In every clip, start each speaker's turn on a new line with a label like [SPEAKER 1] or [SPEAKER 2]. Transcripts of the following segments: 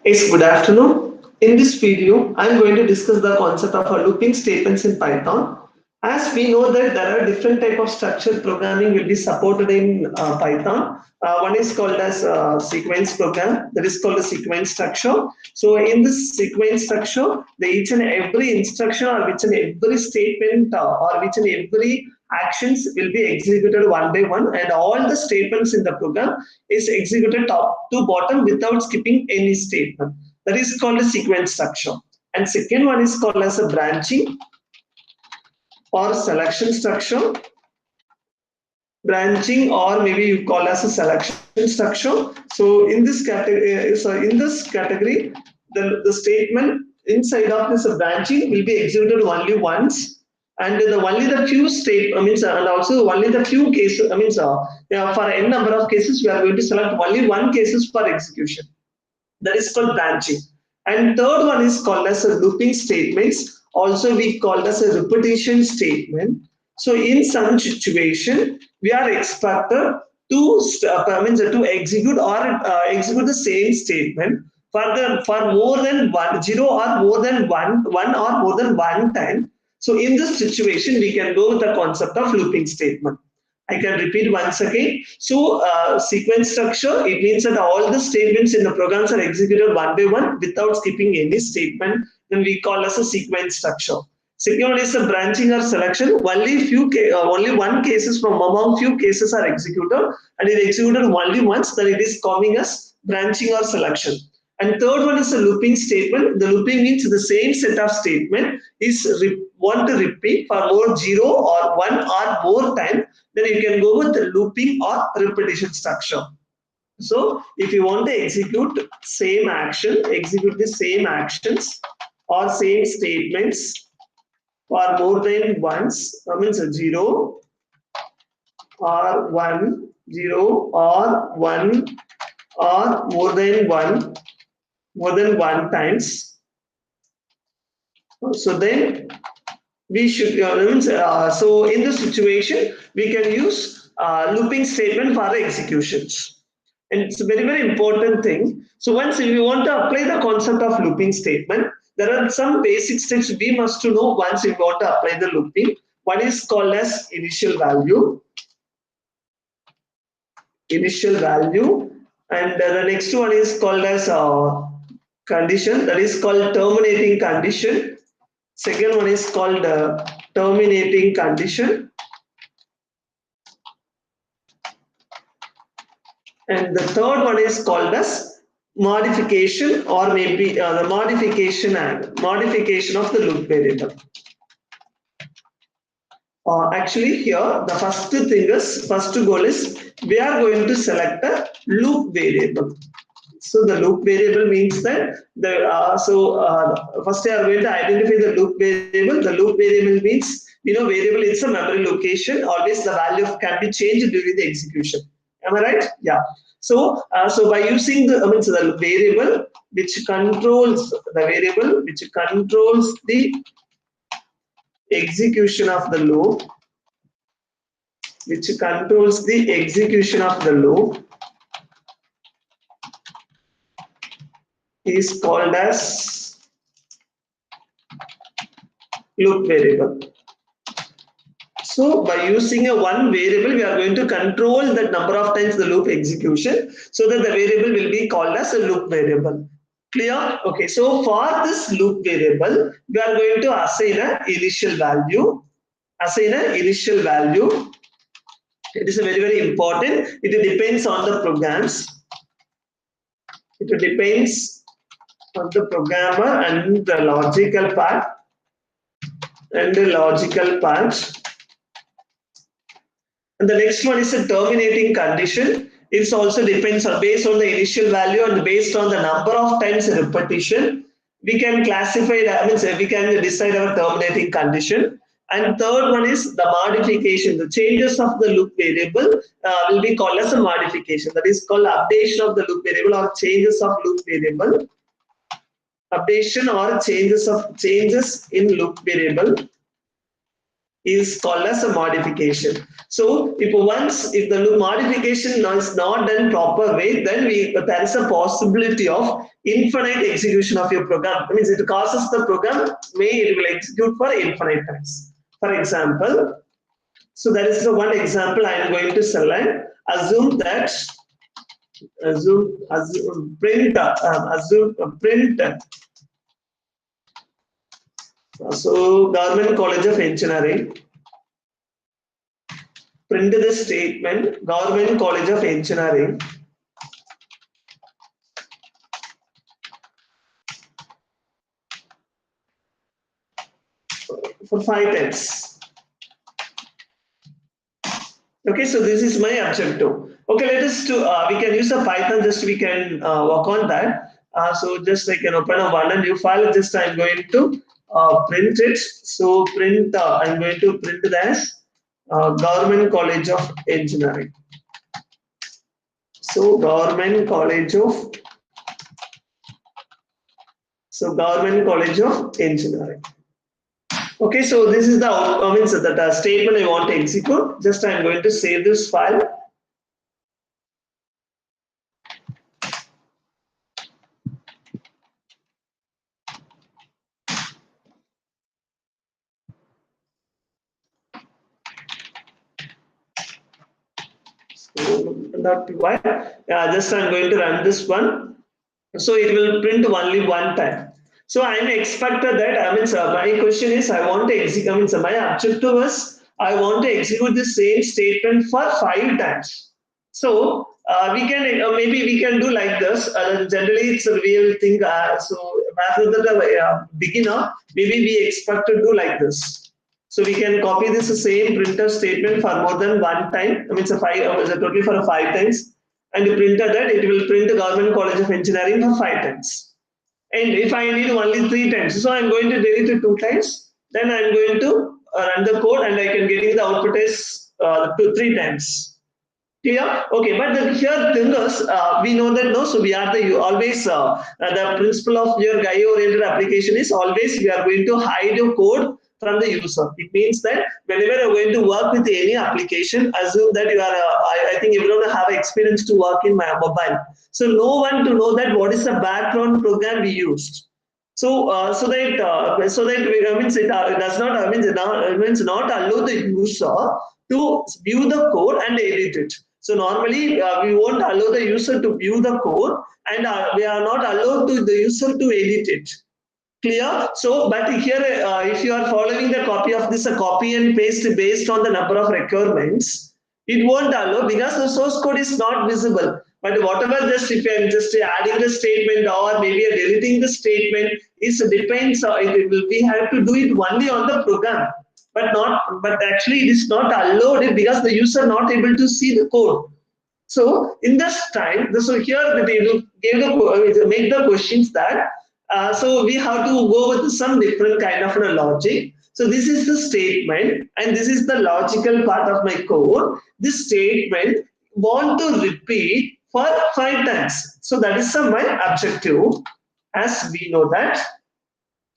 [SPEAKER 1] Yes, good afternoon. In this video, I am going to discuss the concept of looping statements in Python. As we know that there are different type of structured programming will be supported in Python. One is called as sequence program, that is called a sequence structure. So in this sequence structure, the each and every instruction or each and every statement or each and every actions will be executed one by one, and all the statements in the program is executed top to bottom without skipping any statement. That is called a sequence structure. And second one is called as a branching or selection structure. Branching, or maybe you call as a selection structure. So in this category, the statement inside of this branching will be executed only once, and only the few state means and also only the few cases means for n number of cases we are going to select only one cases for execution. That is called branching. And third one is called as a looping statements. Also we call as a repetition statement. So in some situation, we are expected to execute or execute the same statement for more than one zero or more than one or more than one time. So in this situation, we can go with the concept of looping statement. I can repeat once again. So, sequence structure, it means that all the statements in the programs are executed one by one without skipping any statement. Then we call as a sequence structure. Second one is a branching or selection. Only one cases from among few cases are executed, and it executed only once. Then it is coming as branching or selection. And third one is a looping statement. The looping means the same set of statement is want to repeat for more zero or one or more time. Then you can go with the looping or repetition structure. So if you want to execute the same actions or same statements for more than once, that means a zero or one, zero or one or more than one times. So then we should so in this situation we can use looping statement for the executions, and it's a very important thing. So once if you want to apply the concept of looping statement, there are some basic steps we must to know once we want to apply the looping. One is called as initial value, and the next one is called as condition, that is called terminating condition. Second one is called terminating condition, and the third one is called as modification, or maybe the modification of the loop variable. Actually, here the first goal is we are going to select a loop variable. So the loop variable means that first we are going to identify the loop variable. The loop variable means variable it's a memory location. Always the value can be changed during the execution. Am I right? Yeah. So by using the variable which controls the execution of the loop, is called as loop variable. So by using a one variable, we are going to control the number of times the loop execution, so that the variable will be called as a loop variable. Clear? Okay. So for this loop variable, we are going to assign an initial value. It is very important. It depends on the programs. It depends on the programmer and the logical part. And the next one is a terminating condition. It also depends on based on the initial value and based on the number of times repetition. We can classify that, means we can decide our terminating condition. And third one is the modification. The changes of the loop variable will be called as a modification. That is called updation of the loop variable or changes of loop variable. Updation or changes in loop variable. is called as a modification. So if the loop modification is not done proper way, then there is a possibility of infinite execution of your program. That means it causes the program it will execute for infinite times. For example, so that is the one example I am going to select. Assume that print so Government College of Engineering, print the statement Government College of Engineering for 5 times. Okay, so this is my objective. Okay, let us do, we can use a Python, just we can work on that. So just I can open a new file, just I'm going to print it. So print, I'm going to print it as Government College of Engineering. So Government College of Engineering. Okay, so this is the statement I want to execute. Just I'm going to save this file. So just I'm going to run this one. So it will print only one time. So I am expected that my question is I want to execute. My objective is I want to execute the same statement for 5 times. So we can maybe we can do like this. Generally, we will think so rather than a beginner, maybe we expect to do like this. So we can copy this same printer statement for more than one time. Totally for 5 times, and the printer that it will print the Government College of Engineering for 5 times. And if I need only 3 times, so I'm going to delete it 2 times. Then I'm going to run the code, and I can get the output is 3 times. Clear? Okay, but here thing is, we know that no, so we are always the principle of your guy-oriented application is always we are going to hide your code from the user. It means that whenever you're going to work with any application, assume that you are, I think everyone have experience to work in my mobile. So no one to know that what is the background program we used. So it does not allow the user to view the code and edit it. So normally we won't allow the user to view the code, and we are not allowed to the user to edit it. Clear? So, but here, if you are following the copy of this, a copy and paste based on the number of requirements, it won't allow because the source code is not visible. But whatever just if I am just adding the statement or maybe deleting the statement, it depends. We have to do it only on the program, but actually it is not allowed because the user not able to see the code. So in this time, so here they make the questions that so we have to go with some different kind of logic. So this is the statement, and this is the logical part of my code. This statement want to repeat for 5 times. So that is my objective, as we know that.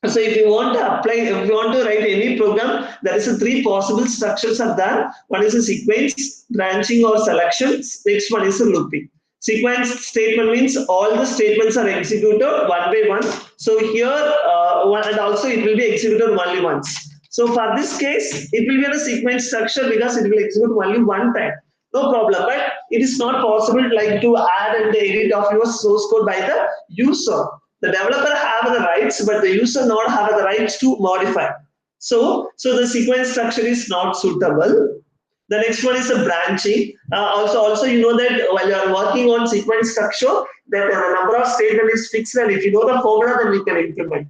[SPEAKER 1] So if you want to apply, if you want to write any program, there is 3 possible structures are there. One is a sequence, branching or selection. Next one is a looping. Sequence statement means all the statements are executed one by one. So here, and also it will be executed only once. So for this case, it will be in a sequence structure because it will execute only one time. No problem, but it is not possible like to add and edit of your source code by the user. The developer have the rights, but the user not have the rights to modify. So the sequence structure is not suitable. The next one is a branching. Also you know that while you are working on sequence structure, that the number of statement is fixed, and if you know the formula, then we can implement.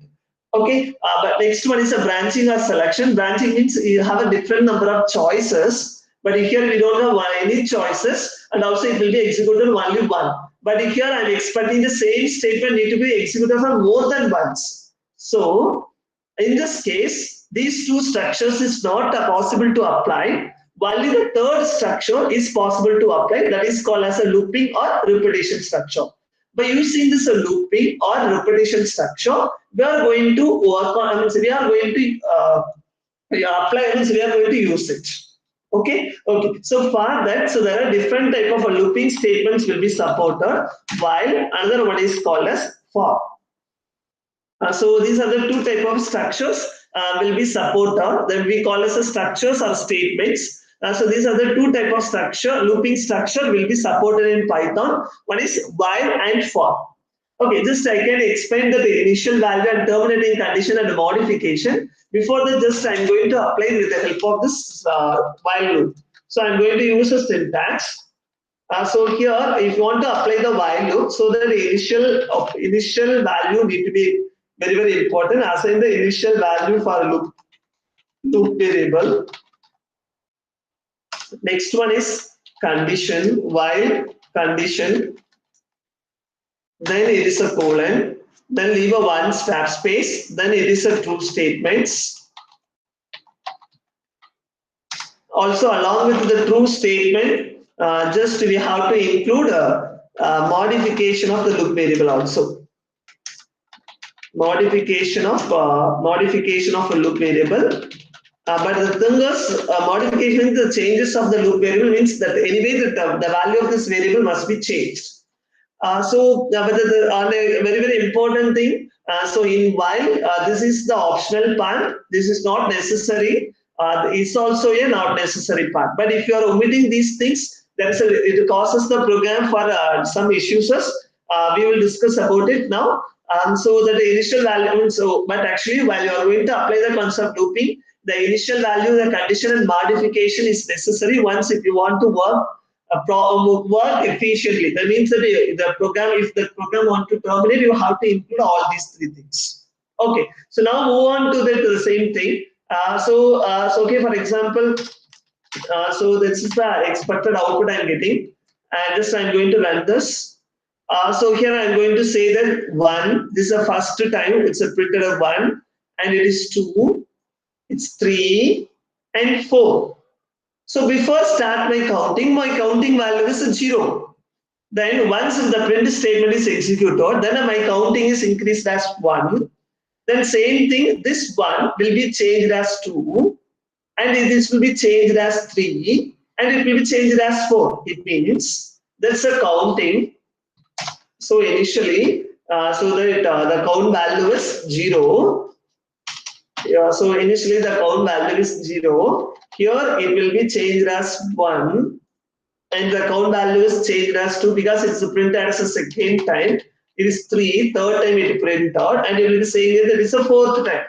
[SPEAKER 1] Okay, but next one is a branching or selection. Branching means you have a different number of choices, but here we don't have any choices, and also it will be executed only one. But here I'm expecting the same statement need to be executed for more than once. So in this case, these 2 structures is not possible to apply. Only the 3rd structure is possible to apply, that is called as a looping or repetition structure. By using this looping or repetition structure, we are going to work on, we are going to apply means we are going to use it. Okay. So for that, so there are different type of looping statements will be supported, while another one is called as for. So these are the two type of structures will be supported. That we call as a structures or statements. So these are the two type of structure. Looping structure will be supported in Python. One is while and for. Okay, just I can explain the initial value and terminating condition and modification. Before that, just I'm going to apply with the help of this while loop. So I'm going to use a syntax. So here, if you want to apply the while loop, so the initial value need to be very important. Assign the initial value for loop variable. Next one is condition, while condition. Then it is a colon, then leave a one swap space, then it is a true statements. Also along with the true statement, just we have to include a modification of the loop variable also. Modification of a loop variable. But the thing is, modification means the changes of the loop variable means that anyway the value of this variable must be changed. So on a very important thing. So in while this is the optional part, this is not necessary. It's also a not necessary part. But if you are omitting these things, it causes the program for some issues. We will discuss about it now. So that the initial value. So, but actually, while you are going to apply the concept looping, the initial value, the condition, and modification is necessary once if you want to work efficiently. That means that if the program want to terminate, you have to include all these three things. Okay, so now move on to the same thing. So okay, for example, so this is the expected output I'm getting, and just I'm going to run this. So here I'm going to say that 1, this is the first time it's a printed of 1, and it is 2, it's 3, and 4. So before start my counting value is 0. Then once the print statement is executed, then my counting is increased as 1. Then same thing, this 1 will be changed as 2, and this will be changed as 3, and it will be changed as 4. It means that's a counting. So initially, so that the count value is 0. Yeah, so initially the count value is 0. Here it will be changed as 1, and the count value is changed as 2 because it's printed as a second time. It is 3, third time it print out, and it will be saying that it's a fourth time.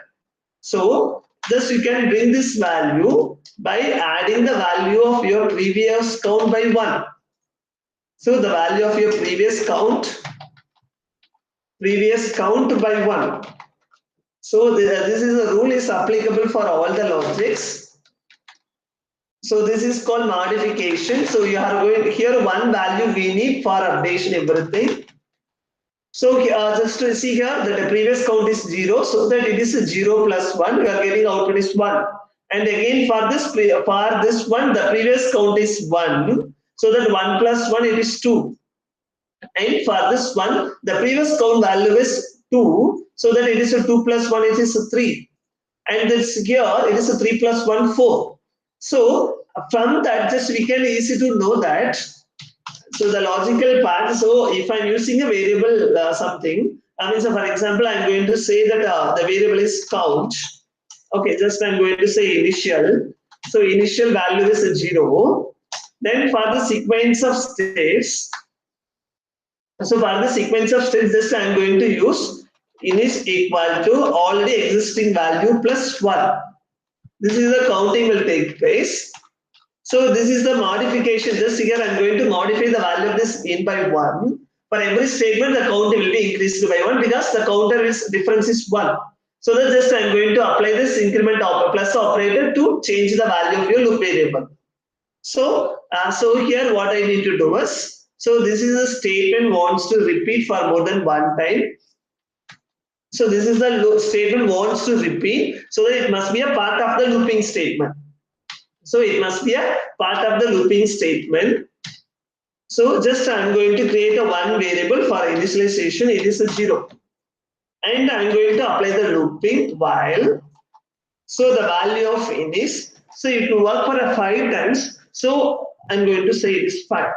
[SPEAKER 1] So thus you can bring this value by adding the value of your previous count by 1. So the value of your previous count by 1. So this is the rule is applicable for all the logics. So this is called modification. So you are going here one value we need for updation everything. So just to see here that the previous count is 0, so that it is 0 plus 1. We are getting output is 1. And again for this one the previous count is 1. So that 1 plus 1 it is 2. And for this one the previous count value is 2. So that it is a 2 plus 1 it is 3. And this here it is a 3 plus 1 4. So from that just we can easy to know that. So the logical part, so if I'm using a variable something, I mean, so for example, I'm going to say that the variable is count. Okay, just I'm going to say initial. So initial value is 0. Then for the sequence of states, so for the sequence of states, just I'm going to use in is equal to already existing value plus 1. This is the counting will take place. So this is the modification. Just here I'm going to modify the value of this in by 1. For every statement, the count will be increased by 1 because the counter is difference is 1. So that just I'm going to apply this increment plus operator to change the value of your loop variable. So here what I need to do is, so this is a statement wants to repeat for more than one time. So this is the statement wants to repeat, so that it must be a part of the looping statement. So it must be a part of the looping statement. So just I'm going to create a one variable for initialization. It is a 0. And I'm going to apply the looping while So the value of n is, so it will work for a 5 times. So I'm going to say it is 5.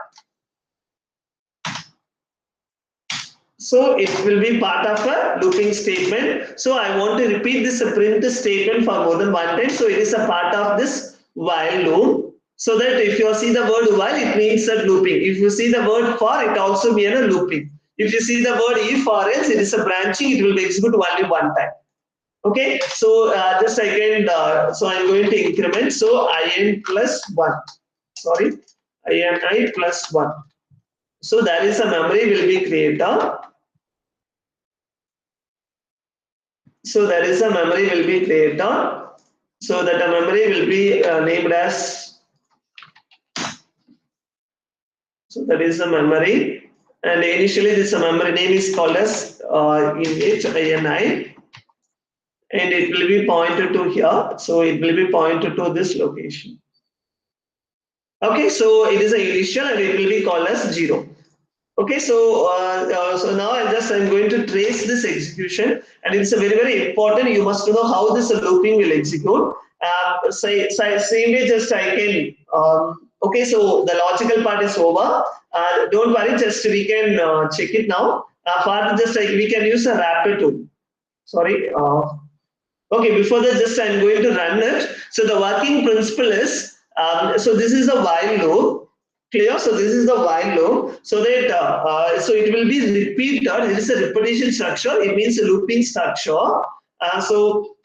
[SPEAKER 1] So it will be part of a looping statement. So I want to repeat this print statement for more than one time. So it is a part of this while loop. So that if you see the word while, it means that looping. If you see the word for, it also means a looping. If you see the word if or else, it is a branching. It will be executed only one time. Okay. So just second. So I'm going to increment. So in plus 1. Sorry, ini plus 1. So that is a memory will be created. So there is a memory will be created. So that a memory will be named as, so that is a memory, and initially this memory name is called as ini, and it will be pointed to here. So it will be pointed to this location. Okay, so it is an initial and it will be called as 0. Okay, so now I'm going to trace this execution, and it's a very important. You must know how this looping will execute. Same way, just I can. Okay, so the logical part is over. Don't worry, just we can check it now. For just we can use a wrapper tool. Sorry. Okay, before that, just I'm going to run it. So the working principle is, so this is the while loop. Clear? So this is the while loop. So that so it will be repeated. It is a repetition structure. It means a looping structure. So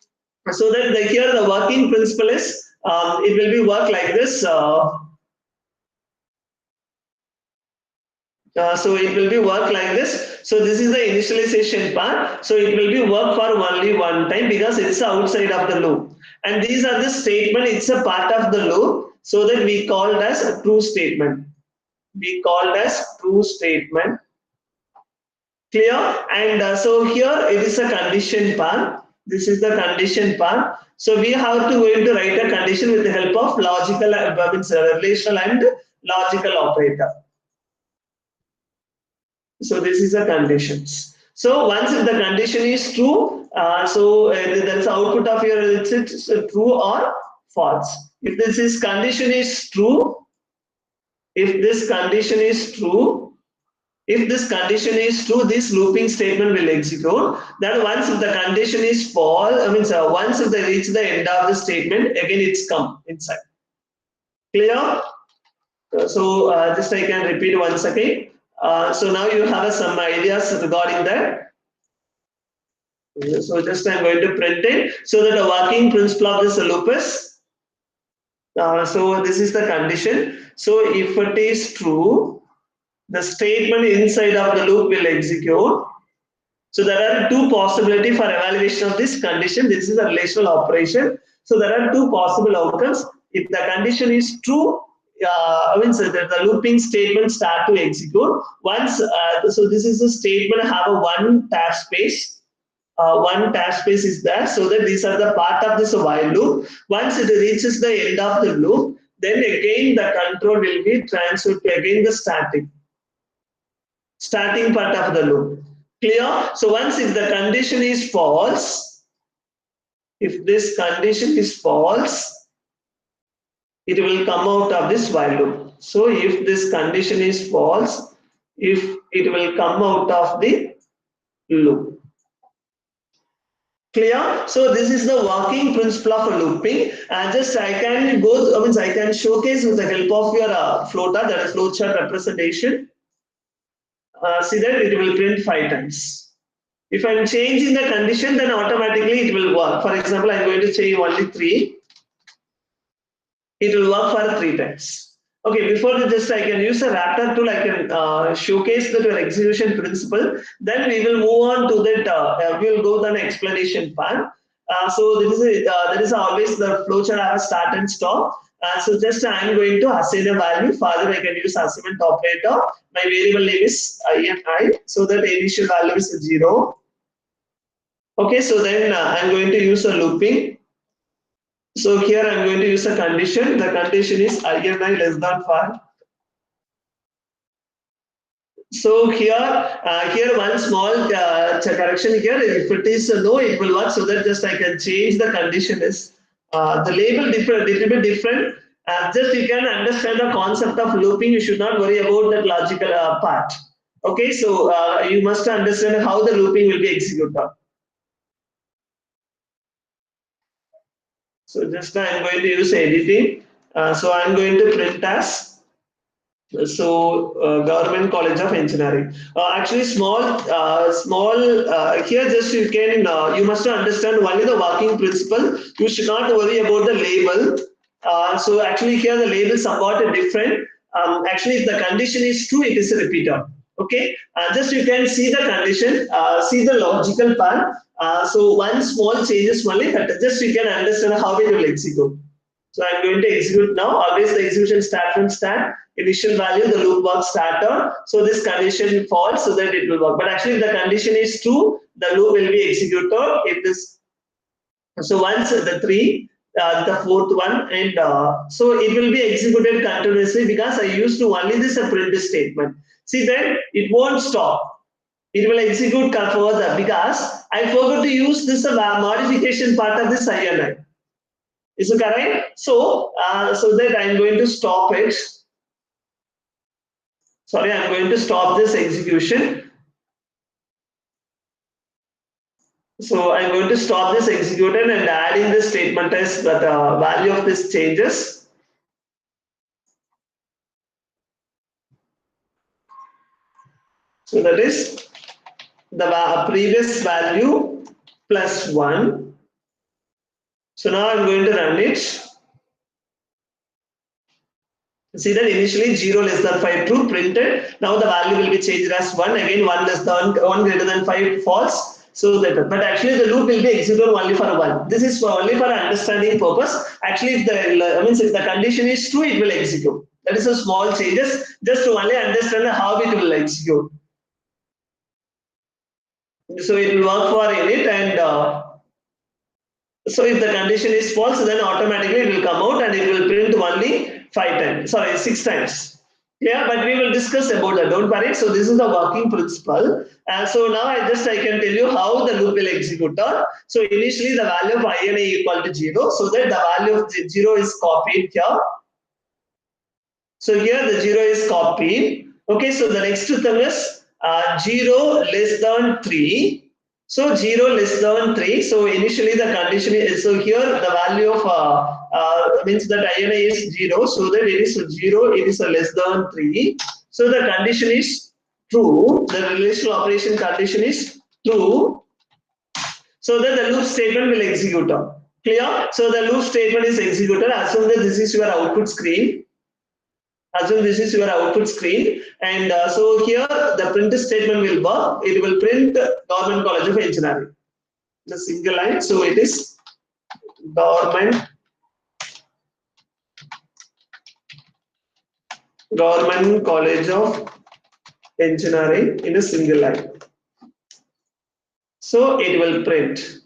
[SPEAKER 1] that here the working principle is, it will be work like this. So it will be work like this. So this is the initialization part. So it will be work for only one time because it's outside of the loop. And these are the statement. It's a part of the loop. So that we called as a true statement. We called as true statement. Clear? And so here it is a condition part. This is the condition part. So we have to going to write a condition with the help of logical, relational and logical operator. So this is the conditions. So once if the condition is true, there is output of your, it's true or false. If this is condition is true, if this condition is true, this looping statement will execute. Then once if the condition is false, once if they reach the end of the statement, again it's come inside. Clear? So just I can repeat once again. So now you have some ideas regarding that. So just I'm going to print it. So that the working principle of this loop is, so this is the condition. So if it is true, the statement inside of the loop will execute. So there are two possibilities for evaluation of this condition. This is a relational operation. So there are two possible outcomes. If the condition is true, the looping statement start to execute. Once, so this is a statement have a one tab space. One tab space is there, so that these are the part of this while loop. Once it reaches the end of the loop, then again the control will be transferred to again the starting part of the loop. Clear? So once if the condition is false, if this condition is false, it will come out of this while loop. So if this condition is false, if it will come out of the loop. Clear? So this is the working principle of a looping. And just I can go, I can showcase with the help of your flowchart, that is flowchart representation. See that it will print 5 times. If I'm changing the condition, then automatically it will work. For example, I'm going to change only 3. It will work for 3 times. Okay, before this, I can use a wrapper tool. I can showcase the execution principle. Then we will move on to that. We will go to an explanation part. So that is always the flowchart have a start and stop. So just I am going to assign a value. Further, I can use assignment operator. My variable name is ini. So that initial value is 0. Okay, so then I'm going to use a looping. So here I'm going to use a condition. The condition is ini less than 5. So here one small correction here. If it is no, it will work. So that just I can change the condition is the label different, little bit different. Just you can understand the concept of looping. You should not worry about that logical part. Okay, so you must understand how the looping will be executed. So just now I'm going to use editing. So I'm going to print as Government College of Engineering. Actually, small here. Just you can you must understand only the working principle. You should not worry about the label. So actually, here the label support a different. Actually, if the condition is true, it is a repeater. Okay. Just you can see the condition. See the logical part. So one small changes only, but just you can understand how it will execute. So I'm going to execute now. Always the execution start from start. Initial value, the loop work starter. So this condition false so that it will work. But actually, if the condition is true, the loop will be executed. If this, so once the three, the fourth one, and so it will be executed continuously because I used to only this a print statement. See then it won't stop. It will execute further because I forgot to use this modification part of this INI. Is it correct? So, so that I'm going to stop it. Sorry, I'm going to stop this execution. So I'm going to stop this execution and adding this statement as the value of this changes. So that is the previous value plus 1. So now I'm going to run it. See that initially 0 less than 5 true printed. Now the value will be changed as 1. Again 1 less than 1 greater than 5 false. So that, but actually the loop will be executed only for 1. This is only for understanding purpose. Actually, if if the condition is true, it will execute. That is a small changes just to only understand how it will execute. So it will work for init, and so if the condition is false, then automatically it will come out and it will print only 5 times. Sorry, 6 times. Yeah, but we will discuss about that. Don't worry. So this is the working principle. So now I can tell you how the loop will execute. So initially the value of INA equal to 0, so that the value of 0 is copied here. So here the 0 is copied. Okay, so the next thing is 0 less than 3. So 0 less than 3. So initially the condition is, so here the value of means that INA is 0. So that it is 0, it is a less than 3. So the condition is true. The relational operation condition is true. So that the loop statement will execute. Clear? So the loop statement is executed. Assume that this is your output screen. Assume this is your output screen, and so here the print statement will work. It will print Government College of Engineering, the single line. So it is Government College of Engineering in a single line. So it will print.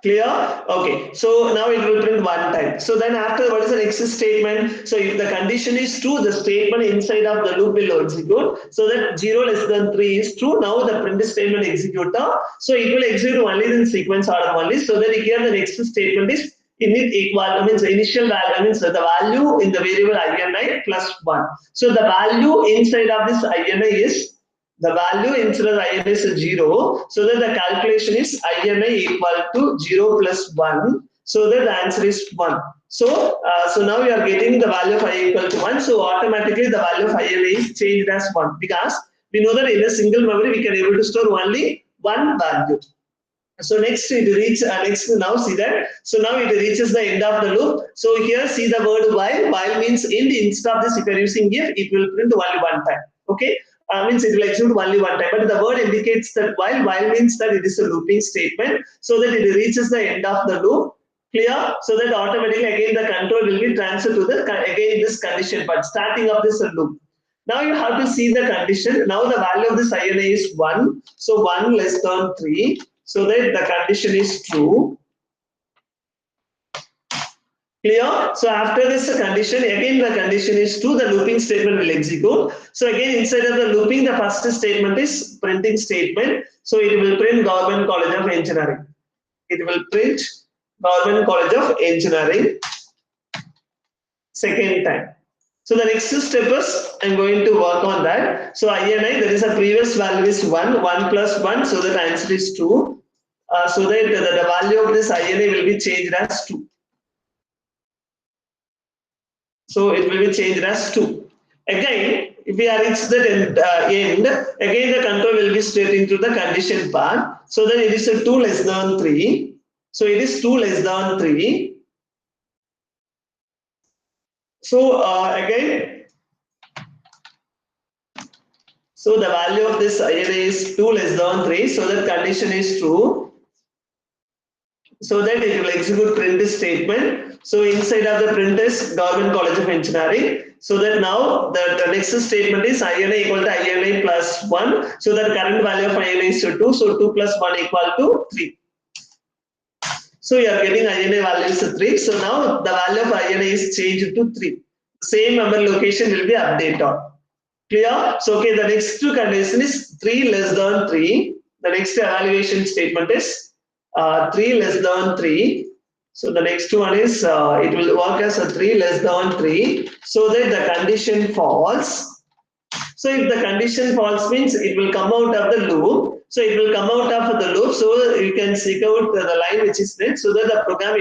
[SPEAKER 1] Clear? Okay. So now it will print 1 time. So then after, what is the next statement? So if the condition is true, the statement inside of the loop will execute. So that 0 less than 3 is true. Now the print statement executor. So it will execute only in sequence order only. So that here the next statement is init equal, means initial value, means the value in the variable INI plus 1. So the value inside of this INI is, the value instead of INI is 0, so that the calculation is INI equal to 0 plus 1, so that the answer is 1. So, so now you are getting the value of I equal to 1, so automatically the value of INI is changed as 1, because we know that in a single memory we can able to store only one value. So next it reach next now see that. So now it reaches the end of the loop. So here see the word while. While means end. Instead of this, if you are using if, it will print only 1 time. Okay. Means it will execute only 1 time. But the word indicates that while. While means that it is a looping statement. So that it reaches the end of the loop. Clear? So that automatically again the control will be transferred to the again this condition part. Starting of this loop. Now you have to see the condition. Now the value of this INI is 1. So 1 less than 3. So that the condition is true. Clear? So after this condition, again the condition is true, the looping statement will execute. So again inside of the looping, the first statement is printing statement. So it will print Government College of Engineering. it will print Government College of Engineering second time. So the next step is I'm going to work on that. So INI, there is a previous value is 1, 1 plus 1, so that answer is 2. So that the value of this INI will be changed as 2. So it will be changed as 2. Again, if we are reached the end, again the control will be straight into the condition part. So then it is a 2 less than 3. So it is 2 less than 3. So again, so the value of this INI is 2 less than 3. So that condition is true. So that it will execute print statement. So inside of the print is Government College of Engineering. So that now the next statement is INI equal to INI plus 1. So that current value of INI is 2. So 2 plus 1 equal to 3. So you are getting INI value is 3. So now the value of INI is changed to 3. Same memory location will be updated. Clear? So okay, the next two condition is 3 less than 3. The next evaluation statement is 3 less than 3. So the next one is it will work as a 3 less than 3. So that the condition false. So if the condition false means it will come out of the loop. So it will come out of the loop. So you can seek out the line which is there. So that the program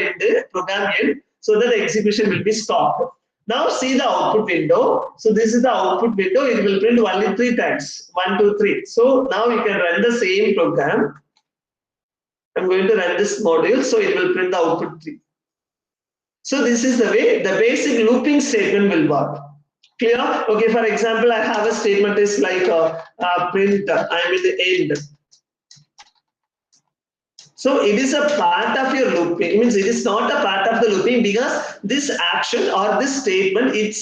[SPEAKER 1] end. So that the execution will be stopped. Now see the output window. So this is the output window. It will print only 3 times. 1, 2, 3. So now you can run the same program. I'm going to run this module. So it will print the output 3. So this is the way the basic looping statement will work. Clear? Okay, for example, I have a statement is like print, I'm in the end. So it is a part of your looping. It means it is not a part of the looping because this action or this statement, it's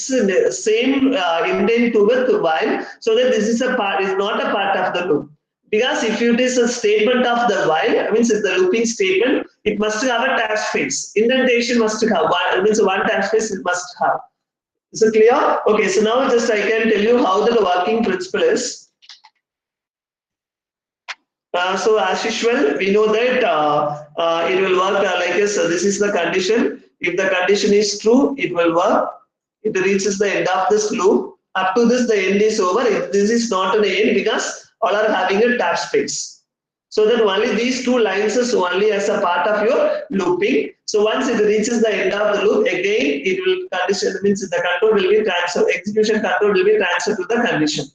[SPEAKER 1] same intent to the while. So that this is a part, is not a part of the loop. Because if it is a statement of the while, means it's the looping statement, it must have a tap space. Indentation must have one, means one tap space it must have. Is it clear? Okay, so now just I can tell you how the working principle is. So as usual, we know that it will work like this. So this is the condition. If the condition is true, it will work. It reaches the end of this loop. Up to this, the end is over. If this is not an end because all are having a tap space. So that only these two lines is only as a part of your looping. So once it reaches the end of the loop, again it will condition, means the control will be transferred, execution control will be transferred to the condition.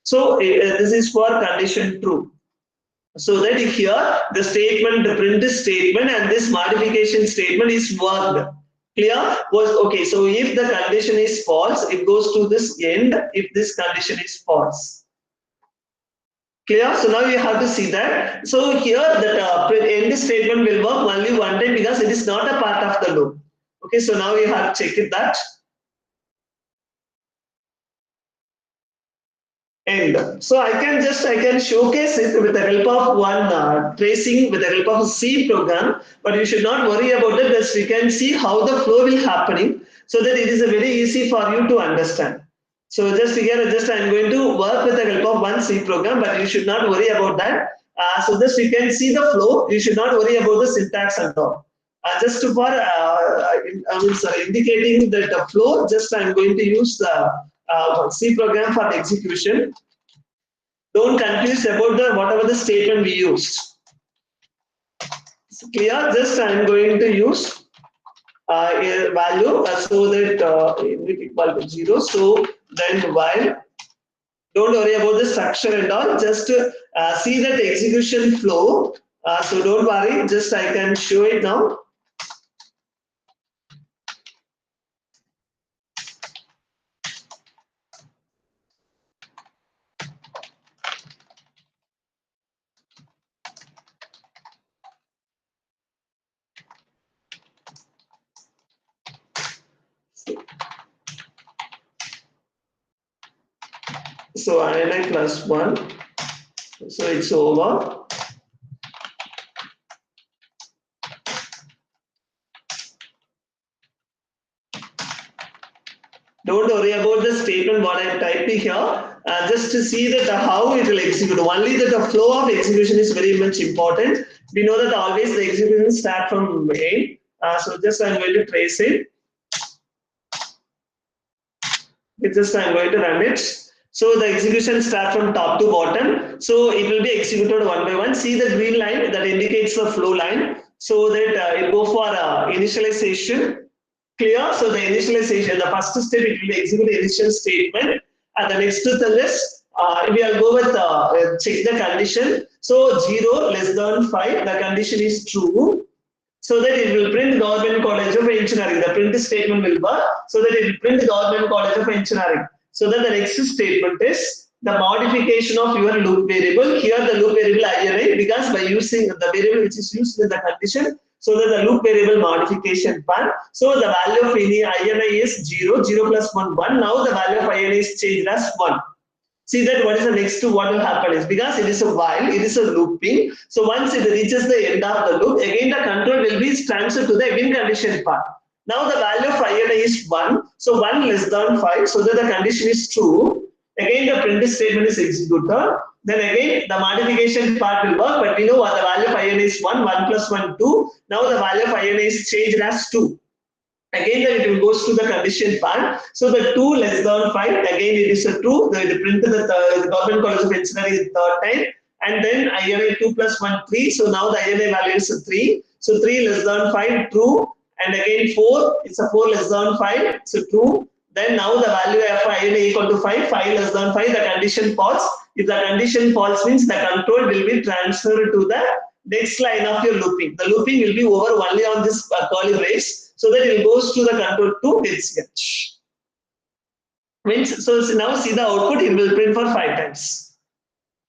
[SPEAKER 1] So this is for condition true. So that here the statement, the print statement and this modification statement is worked. Clear? Was okay. So if the condition is false, it goes to this end. If this condition is false. Clear? So now you have to see that. So here that end statement will work only one time because it is not a part of the loop. Okay. So now you have to check it that. End. So I can showcase it with the help of one tracing with the help of a C program, but you should not worry about it. Just you can see how the flow will happening, so that it is a very easy for you to understand. So just here, I'm going to work with the help of one C program, but you should not worry about that. So just you can see the flow. You should not worry about the syntax and all. Just for indicating that the flow, just I'm going to use the C program for the execution. Don't confuse about the whatever the statement we used. It's clear? Just I'm going to use a value so that equal to 0. So then while, don't worry about the structure and all. Just see that execution flow. So don't worry. Just I can show it now. So INI plus 1. So it's over. Don't worry about the statement statement what I am typing here, just to see that how it will execute. Only that the flow of execution is very much important. We know that always the execution start from main. So just I'm going to trace it. Just I'm going to run it. So the execution start from top to bottom. So it will be executed one by one. See the green line that indicates the flow line. So that it go for initialization. Clear? So the initialization, the first step, it will execute the initial statement. And the next thing is, we will go with check the condition. So 0 less than 5, the condition is true. So that it will print Government College of Engineering. The print statement will work. So that it will print Government College of Engineering. So then the next statement is the modification of your loop variable. Here the loop variable INI, because by using the variable which is used in the condition, so that the loop variable modification part. So the value of any INI is 0, 0 plus 1, 1. Now the value of INI is changed as 1. See that what is the next what will happen is, because it is a while, it is a looping. So once it reaches the end of the loop, again the control will be transferred to the again condition part. Now the value of INI is 1. So 1 less than 5, so that the condition is true. Again the print statement is executed. Then again the modification part will work, but we know what the value of INI is 1, 1 plus 1, 2. Now the value of INI is changed as 2. Again then it will goes to the condition part. So the 2 less than 5, again it is a true. The print the Government College of Engineering is third time. And then INI 2 plus 1, 3. So now the INI value is 3. So 3 less than 5, true. And again 4, it's a 4 less than 5, so true. Then now the value of INI equal to 5, 5 less than 5, the condition false. If the condition false means the control will be transferred to the next line of your looping. The looping will be over only on this curly brace, so that it goes to the control to HCH. Means, so now see the output, it will print for 5 times.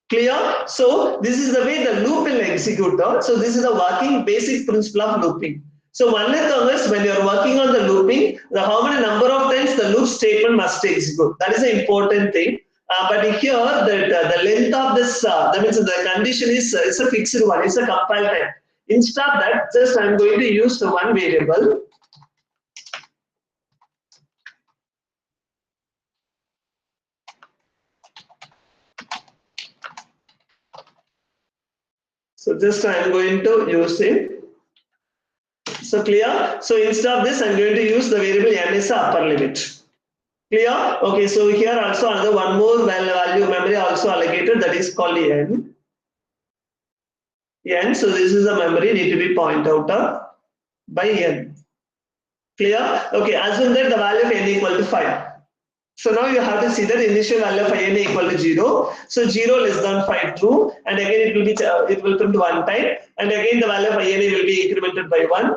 [SPEAKER 1] Clear? So this is the way the loop will execute. So this is the working basic principle of looping. So one is when you are working on the looping, how many number of times the loop statement must execute. That is the important thing. But here the length of this, that means the condition is a fixed one, it's a compile time. Instead of that, just I am going to use the one variable. So just I am going to use it. So clear? So instead of this, I am going to use the variable n as upper limit. Clear? Okay, so here also another one more value memory also allocated, that is called n. N, so this is the memory need to be pointed out by n. Clear? Okay, assume that the value of n equal to 5. So now you have to see that initial value of n equal to 0. So 0 less than 5 true, and again it will print 1 time, and again the value of n will be incremented by 1.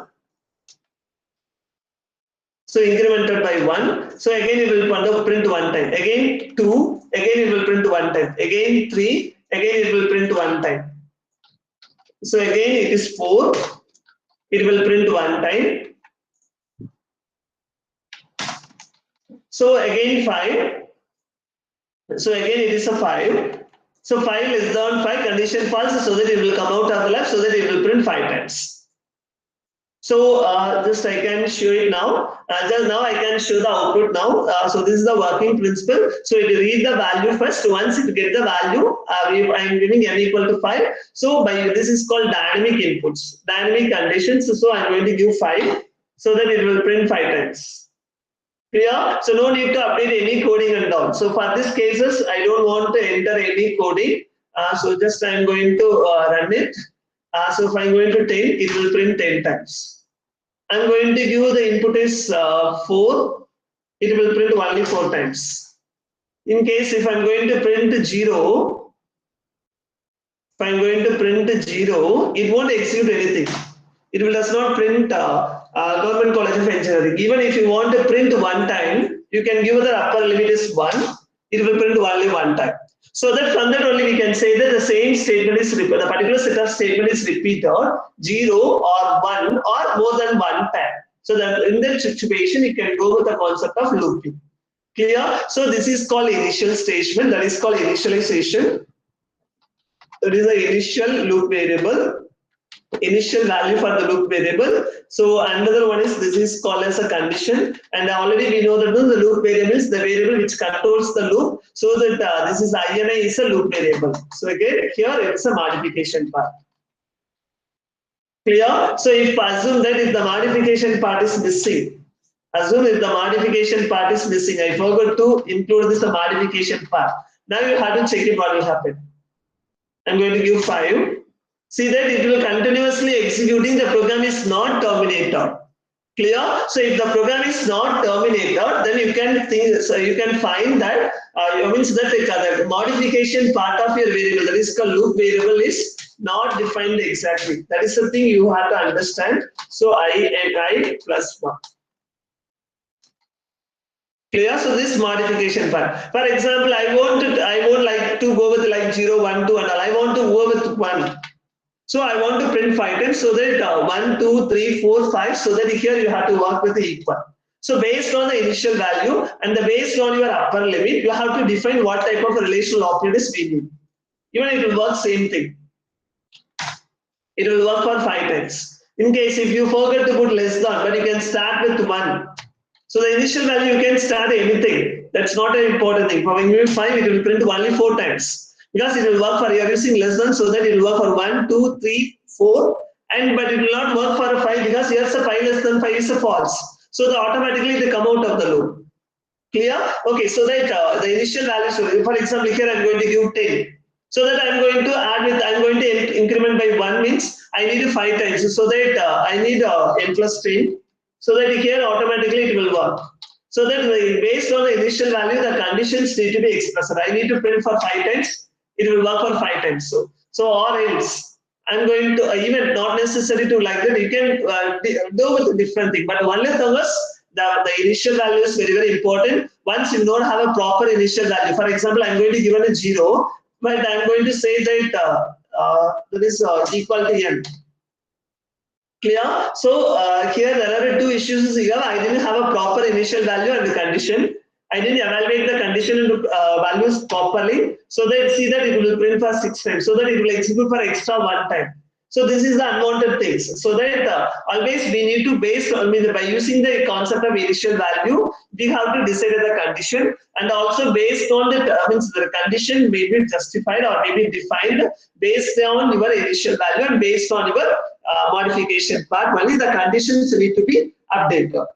[SPEAKER 1] So incremented by 1. So again it will print 1 time. Again 2. Again it will print 1 time. Again 3. Again it will print 1 time. So again it is 4. It will print 1 time. So again 5. So again it is a 5. So 5 less than 5, condition false, so that it will come out of the left, so that it will print 5 times. So just I can show it now. Just now I can show the output now. So this is the working principle. So it will read the value first. Once it get the value, I am giving n equal to 5. So by this is called dynamic inputs, dynamic conditions. So I am going to give 5, so that it will print 5 times. Clear? So no need to update any coding and all. So for these cases, I don't want to enter any coding. So just I am going to run it. So if I am going to 10, it will print 10 times. I am going to give the input is 4, it will print only 4 times. In case if I am going to print 0, if I am going to print 0, it won't execute anything. It will does not print Government College of Engineering. Even if you want to print 1 time, you can give the upper limit is 1, it will print only 1 time. So that from that only we can say that the same statement is repeated, the particular set of statement is repeated 0 or 1 or more than 1 time. So that in that situation you can go with the concept of looping. Clear? So this is called initial statement, that is called initialization. That is the initial loop variable. initial value for the loop variable. So another one is, this is called as a condition, and already we know that the loop variable is the variable which controls the loop, so that this is INI is a loop variable. So again here it's a modification part. Clear? So if assume that if the modification part is missing, assume if the modification part is missing, I forgot to include this modification part. Now you have to check it what will happen. I'm going to give 5. See that it will continuously executing, the program is not terminated. Clear? So if the program is not terminated, then you can think, so you can find that means that the modification part of your variable, that is called loop variable, is not defined exactly. That is the thing you have to understand. So I and I plus 1. Clear? So this modification part. For example, I won't like to go with like 0, 1, 2 and all. I want to go with 1. So I want to print 5 times, so that 1, 2, 3, 4, 5, so that here you have to work with the equal. So based on the initial value and based on your upper limit, you have to define what type of relational operators we need. Even it will work same thing. It will work for 5 times. In case if you forget to put less than, but you can start with 1. So the initial value you can start anything. That's not an important thing. For when you 5, it will print only 4 times. Because it will work for, you are using less than, so that it will work for 1, 2, 3, 4, but it will not work for a 5 because here's a 5 less than 5 is a false. So automatically they come out of the loop. Clear? Okay, so that the initial value, so for example, here I'm going to give 10. So that I'm going to add with, I'm going to increment by 1 means I need 5 times. So that I need n plus 10. So that here automatically it will work. So that based on the initial value, the conditions need to be expressed. I need to print for 5 times. It will work for 5 times. So or else I'm going to even not necessary to like that. You can do with a different thing. But only thing is the initial value is very, very important. Once you don't have a proper initial value, for example, I'm going to give it a 0, but I'm going to say that that is equal to n. Clear? So here there are 2 issues here. I didn't have a proper initial value and the condition. I didn't evaluate the condition and values properly, so that see that it will print for 6 times, so that it will execute for extra 1 time. So this is the unwanted things. So that always we need to base, by using the concept of initial value, we have to decide the condition, and also based on the means the condition may be justified or may be defined based on your initial value and based on your modification part. Only the conditions need to be updated.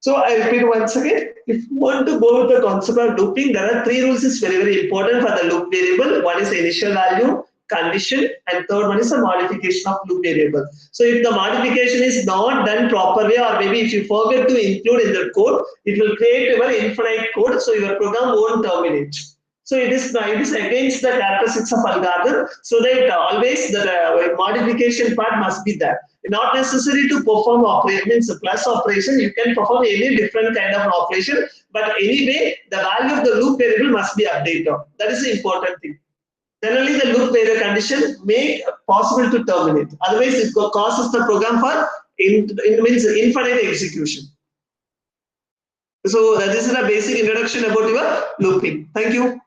[SPEAKER 1] So I repeat once again, if you want to go with the concept of looping, there are 3 rules is very, very important for the loop variable. One is initial value, condition, and third one is a modification of loop variable. So if the modification is not done properly, or maybe if you forget to include in the code, it will create your infinite code, so your program won't terminate. So it is against the characteristics of algorithm, so that always the modification part must be there. Not necessary to perform operation, means plus operation, you can perform any different kind of operation, but anyway, the value of the loop variable must be updated. That is the important thing. Generally, the loop variable condition may possible to terminate. Otherwise, it causes the program for means infinite execution. So this is a basic introduction about your looping. Thank you.